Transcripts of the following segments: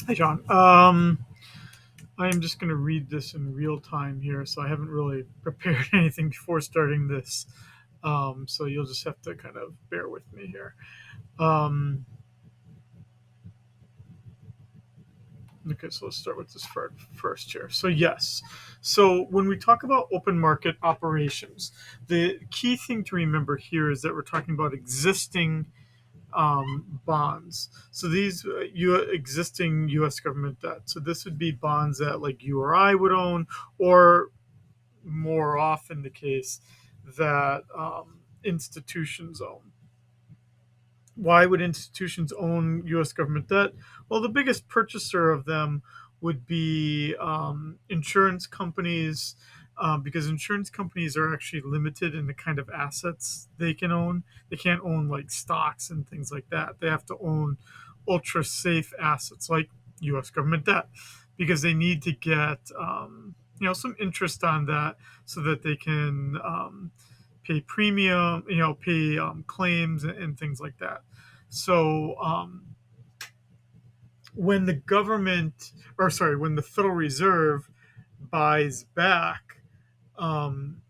Hi, John. I am just going to read this in real time here, so I haven't really prepared anything before starting this. So you'll just have to kind of bear with me here. Um, okay, so let's start with this first here. So, yes. So, when we talk about open market operations, the key thing to remember here is that we're talking about existing bonds. So these existing U.S. government debt. So this would be bonds that like you or I would own, or more often the case that institutions own. Why would institutions own U.S. government debt? Well, the biggest purchaser of them would be insurance companies, because insurance companies are actually limited in the kind of assets they can own. They can't own like stocks and things like that. They have to own ultra safe assets like U.S. government debt because they need to get some interest on that so that they can pay premium, pay claims and things like that. So when the government, or sorry, when the Federal Reserve buys back um,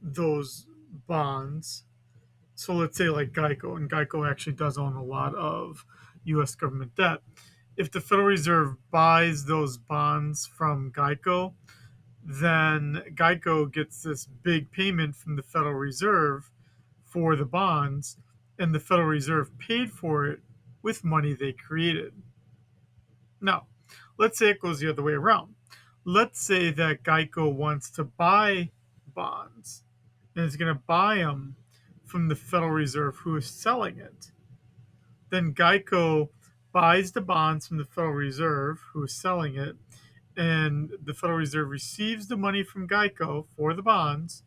those bonds, so let's say like Geico, and Geico actually does own a lot of U.S. government debt. If the Federal Reserve buys those bonds from Geico, then Geico gets this big payment from the Federal Reserve for the bonds, and the Federal Reserve paid for it with money they created. Now, let's say it goes the other way around. Let's say that Geico wants to buy bonds and is going to buy them from the Federal Reserve who is selling it. Then Geico buys the bonds from the Federal Reserve who is selling it, and the Federal Reserve receives the money from Geico for the bonds,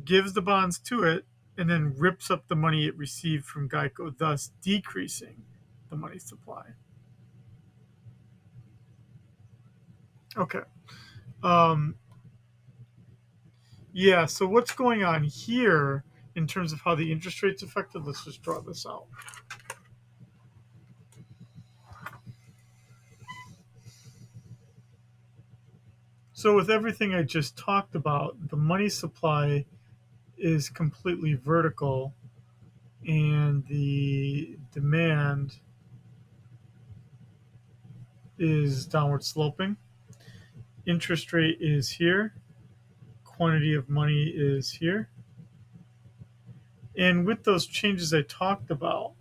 gives the bonds to it, and then rips up the money it received from Geico, thus decreasing the money supply. Okay. Um, yeah, so what's going on here in terms of how the interest rates affected? Let's just draw this out. So, with everything I just talked about, the money supply is completely vertical and the demand is downward sloping. Interest rate is here, quantity of money is here. And with those changes I talked about,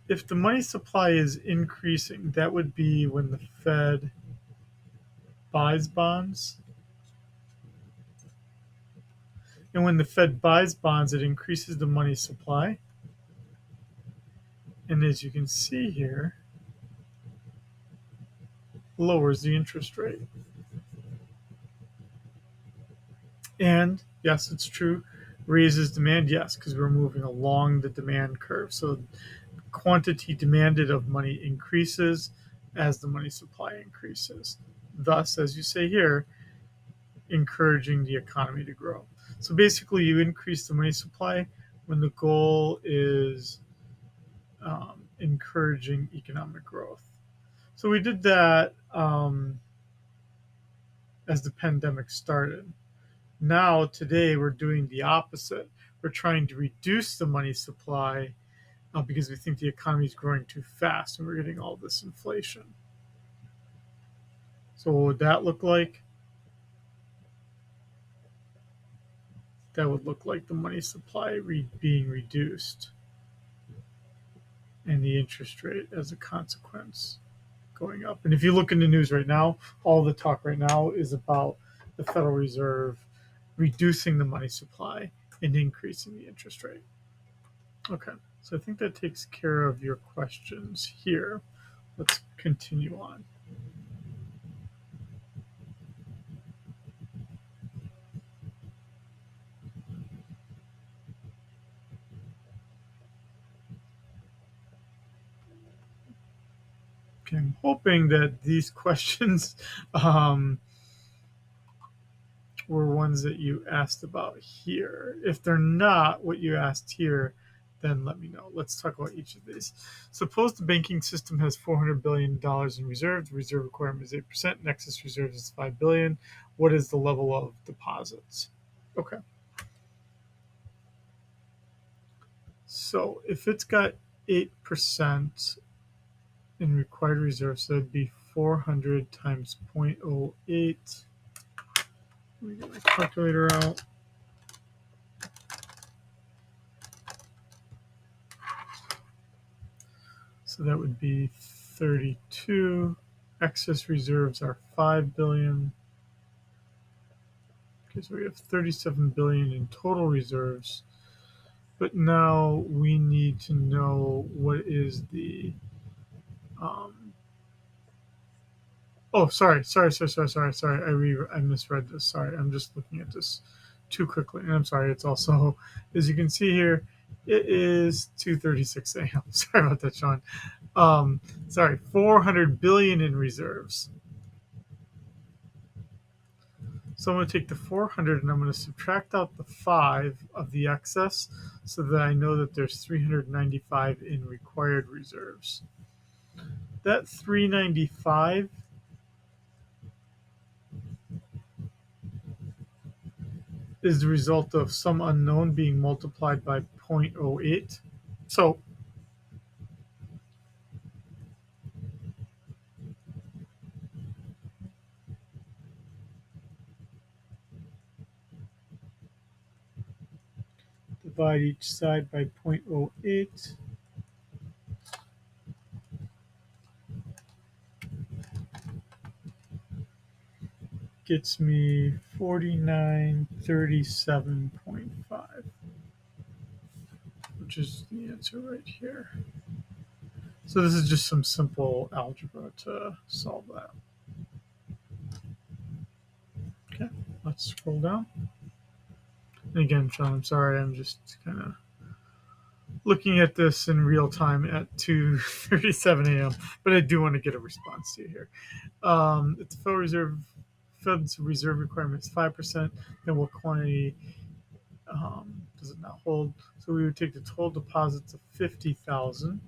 if the money supply is increasing, that would be when the Fed buys bonds. And when the Fed buys bonds, it increases the money supply. And as you can see here, lowers the interest rate. And yes, it's true, raises demand, yes, because we're moving along the demand curve. So quantity demanded of money increases as the money supply increases. Thus, as you say here, encouraging the economy to grow. So basically, you increase the money supply when the goal is encouraging economic growth. So we did that as the pandemic started. Now, today, we're doing the opposite. We're trying to reduce the money supply because we think the economy is growing too fast and we're getting all this inflation. So, what would that look like? That would look like the money supply being reduced and the interest rate as a consequence going up. And if you look in the news right now, all the talk right now is about the Federal Reserve reducing the money supply and increasing the interest rate. Okay, so I think that takes care of your questions here. Let's continue on. Okay, I'm hoping that these questions were ones that you asked about here. If they're not what you asked here, then let me know. Let's talk about each of these. Suppose the banking system has $400 billion in reserves. The reserve requirement is 8%. Excess reserves is $5 billion. What is the level of deposits? Okay. So if it's got 8% in required reserves, so that'd be 400 times 0.08. Let me get my calculator out. So that would be 32. Excess reserves are 5 billion. Okay, so we have 37 billion in total reserves. But now we need to know what is the oh, sorry. I misread this. Sorry, I'm just looking at this too quickly, and I'm sorry. It's also, as you can see here, it is 2:36 a.m. Sorry about that, Sean. Sorry, 400 billion in reserves. So I'm going to take the 400 and I'm going to subtract out the 5 of the excess so that I know that there's 395 in required reserves. That 395 is the result of some unknown being multiplied by 0.08. So divide each side by 0.08. Gets me 4937.5, which is the answer right here. So this is just some simple algebra to solve that. Okay, let's scroll down. And again, Sean, I'm sorry, I'm just kind of looking at this in real time at 2:37 a.m. But I do want to get a response to you here. If the Fed's reserve requirement is 5%, then what quantity does it not hold? So we would take the total deposits of 50,000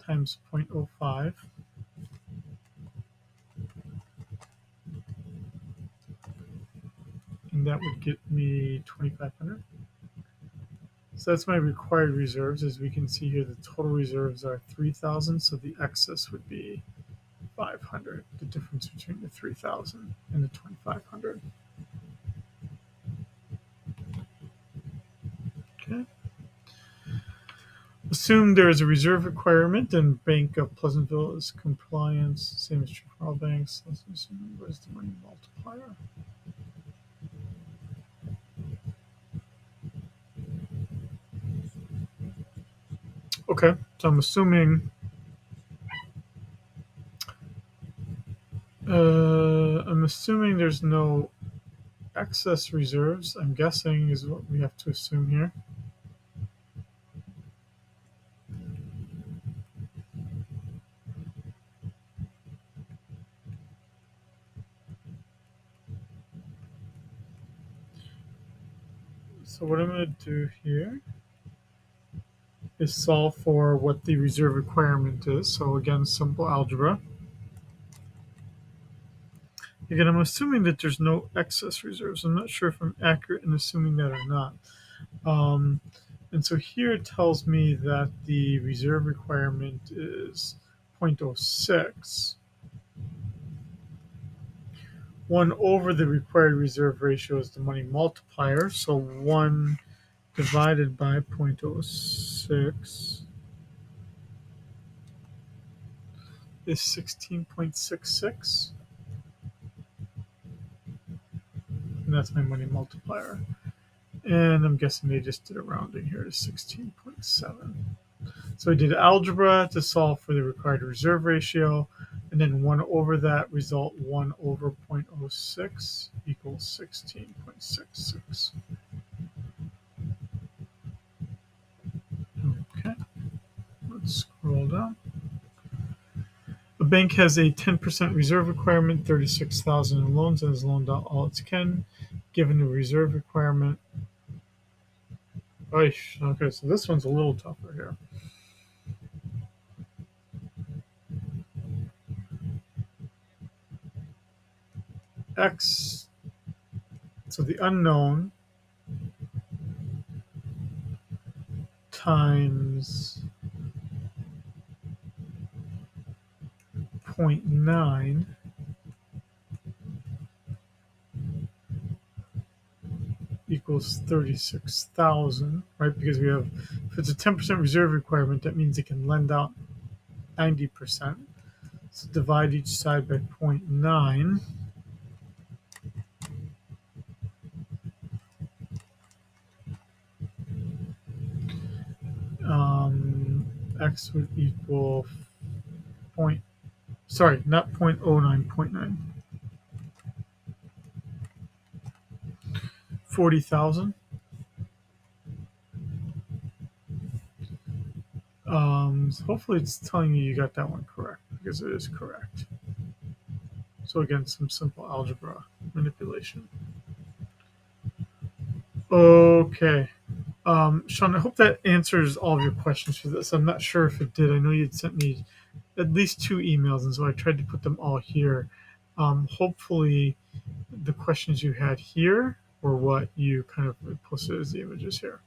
times 0.05. And that would get me 2,500. So that's my required reserves. As we can see here, the total reserves are 3,000, so the excess would be 500, the difference between the 3,000 and the 2,500. Okay. Assume there is a reserve requirement and Bank of Pleasantville is compliance, same as true for all banks. Let's assume what is the money multiplier. Okay, so I'm assuming there's no excess reserves. I'm guessing is what we have to assume here. So what I'm going to do here is solve for what the reserve requirement is. So again, simple algebra. Again, I'm assuming that there's no excess reserves. I'm not sure if I'm accurate in assuming that or not. And so here it tells me that the reserve requirement is 0.06. 1 over the required reserve ratio is the money multiplier. So 1 divided by 0.06 is 16.66. And that's my money multiplier. And I'm guessing they just did a rounding here to 16.7. So I did algebra to solve for the required reserve ratio, and then 1 over that result, 1 over 0.06 equals 16.66. Okay, let's scroll down. The bank has a 10% reserve requirement, 36,000 in loans, and has loaned out all it can. Given the reserve requirement, Oish. Okay, so this one's a little tougher here. X, so the unknown times 0.9 equals 36,000, right? Because we have, if it's a 10% reserve requirement, that means it can lend out 90%. So divide each side by 0.9. X would equal point, sorry, not 0.09, 0.9. 40,000. So hopefully it's telling you got that one correct because it is correct. So again, some simple algebra manipulation. Okay. Sean, I hope that answers all of your questions for this. I'm not sure if it did. I know you'd sent me at least 2 emails, and so I tried to put them all here. Hopefully, the questions you had here were what you kind of posted as the images here.